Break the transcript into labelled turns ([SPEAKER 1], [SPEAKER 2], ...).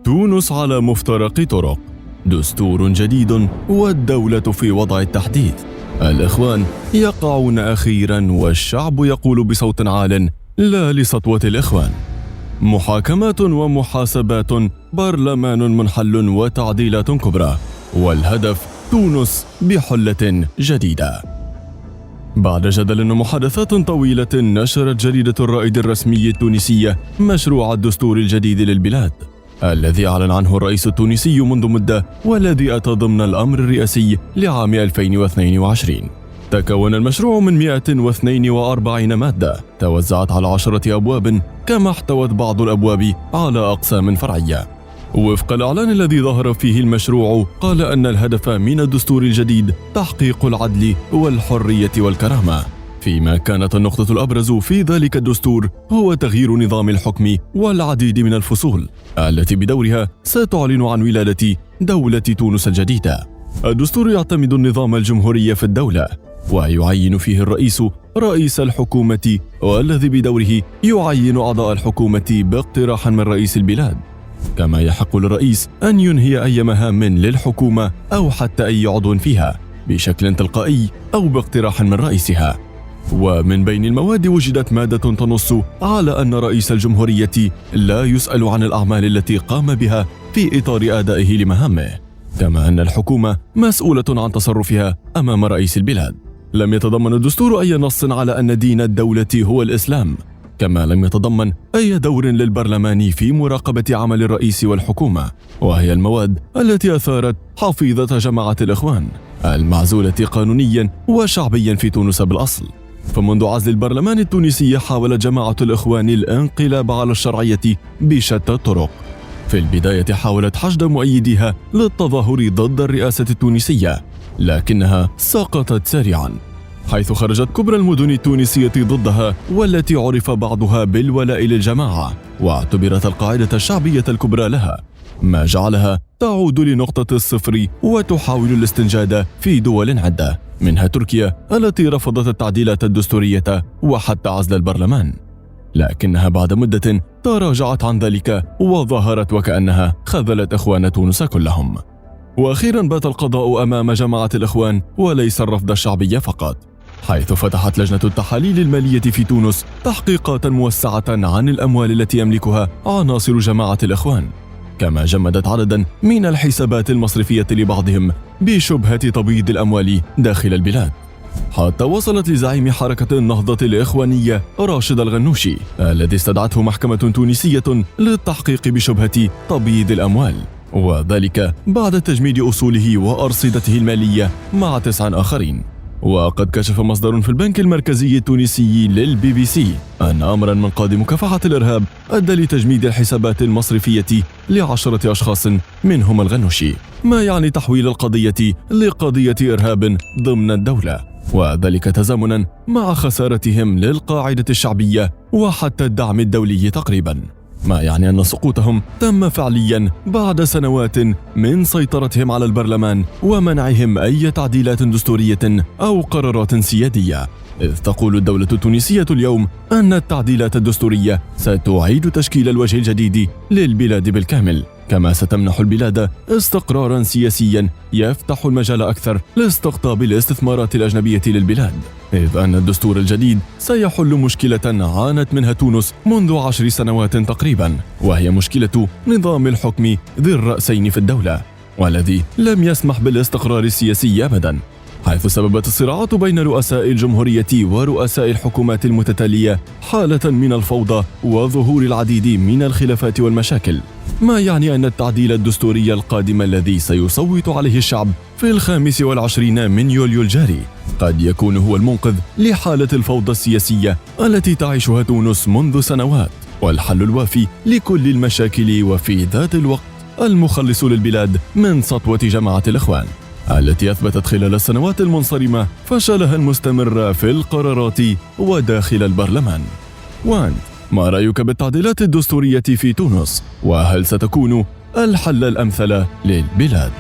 [SPEAKER 1] تونس على مفترق طرق، دستور جديد والدولة في وضع التحديث. الإخوان يقعون أخيرا والشعب يقول بصوت عال لا لسطوة الإخوان. محاكمات ومحاسبات، برلمان منحل وتعديلات كبرى، والهدف تونس بحلة جديدة. بعد جدل ومحادثات طويلة نشرت جريدة الرائد الرسمي التونسية مشروع الدستور الجديد للبلاد الذي أعلن عنه الرئيس التونسي منذ مدة، والذي أتى ضمن الأمر الرئاسي لعام 2022. تكون المشروع من 142 مادة توزعت على 10 أبواب، كما احتوت بعض الأبواب على أقسام فرعية. وفق الإعلان الذي ظهر فيه المشروع، قال أن الهدف من الدستور الجديد تحقيق العدل والحرية والكرامة، فيما كانت النقطة الأبرز في ذلك الدستور هو تغيير نظام الحكم والعديد من الفصول التي بدورها ستعلن عن ولادة دولة تونس الجديدة. الدستور يعتمد النظام الجمهوري في الدولة، ويعين فيه الرئيس رئيس الحكومة، والذي بدوره يعين أعضاء الحكومة باقتراح من رئيس البلاد. كما يحق للرئيس أن ينهي أي مهام للحكومة أو حتى أي عضو فيها بشكل تلقائي أو باقتراح من رئيسها. ومن بين المواد وجدت مادة تنص على أن رئيس الجمهورية لا يسأل عن الأعمال التي قام بها في إطار أدائه لمهامه، كما أن الحكومة مسؤولة عن تصرفها أمام رئيس البلاد. لم يتضمن الدستور أي نص على أن دين الدولة هو الإسلام، كما لم يتضمن أي دور للبرلمان في مراقبة عمل الرئيس والحكومة، وهي المواد التي أثارت حفيظة جماعة الإخوان المعزولة قانونيا وشعبيا في تونس بالأصل. فمنذ عزل البرلمان التونسي حاولت جماعة الإخوان الانقلاب على الشرعية بشتى الطرق. في البداية حاولت حشد مؤيديها للتظاهر ضد الرئاسة التونسية، لكنها سقطت سريعا، حيث خرجت كبرى المدن التونسية ضدها، والتي عرف بعضها بالولاء للجماعة، واعتبرت القاعدة الشعبية الكبرى لها، ما جعلها تعود لنقطة الصفر وتحاول الاستنجاد في دول عدة، منها تركيا التي رفضت التعديلات الدستورية وحتى عزل البرلمان. لكنها بعد مدة تراجعت عن ذلك وظهرت وكأنها خذلت إخوان تونس كلهم. وأخيرا بات القضاء أمام جماعة الإخوان وليس الرفض الشعبي فقط، حيث فتحت لجنة التحاليل المالية في تونس تحقيقات موسعة عن الأموال التي يملكها عناصر جماعة الإخوان، كما جمدت عددا من الحسابات المصرفية لبعضهم بشبهة تبييض الأموال داخل البلاد، حتى وصلت لزعيم حركة النهضة الإخوانية راشد الغنوشي الذي استدعته محكمة تونسية للتحقيق بشبهة تبييض الأموال، وذلك بعد تجميد أصوله وأرصدته المالية مع 9 آخرين. وقد كشف مصدر في البنك المركزي التونسي للBBC أن أمرا من قاضي مكافحة الإرهاب أدى لتجميد الحسابات المصرفية ل10 أشخاص منهم الغنوشي، ما يعني تحويل القضية لقضية إرهاب ضمن الدولة، وذلك تزامنا مع خسارتهم للقاعدة الشعبية وحتى الدعم الدولي تقريبا، ما يعني أن سقوطهم تم فعليا بعد سنوات من سيطرتهم على البرلمان ومنعهم أي تعديلات دستورية أو قرارات سيادية. إذ تقول الدولة التونسية اليوم أن التعديلات الدستورية ستعيد تشكيل الوجه الجديد للبلاد بالكامل، كما ستمنح البلاد استقرارا سياسيا يفتح المجال أكثر لاستقطاب الاستثمارات الأجنبية للبلاد، إذ أن الدستور الجديد سيحل مشكلة عانت منها تونس منذ 10 سنوات تقريبا، وهي مشكلة نظام الحكم ذي الرأسين في الدولة، والذي لم يسمح بالاستقرار السياسي أبدا، حيث سببت الصراعات بين رؤساء الجمهورية ورؤساء الحكومات المتتالية حالة من الفوضى وظهور العديد من الخلافات والمشاكل، ما يعني أن التعديل الدستوري القادم الذي سيصوت عليه الشعب في 25 من يوليو الجاري قد يكون هو المنقذ لحالة الفوضى السياسية التي تعيشها تونس منذ سنوات، والحل الوافي لكل المشاكل، وفي ذات الوقت المخلص للبلاد من سطوة جماعة الإخوان التي أثبتت خلال السنوات المنصرمة فشلها المستمر في القرارات وداخل البرلمان. وأنت ما رأيك بالتعديلات الدستورية في تونس؟ وهل ستكون الحل الأمثل للبلاد؟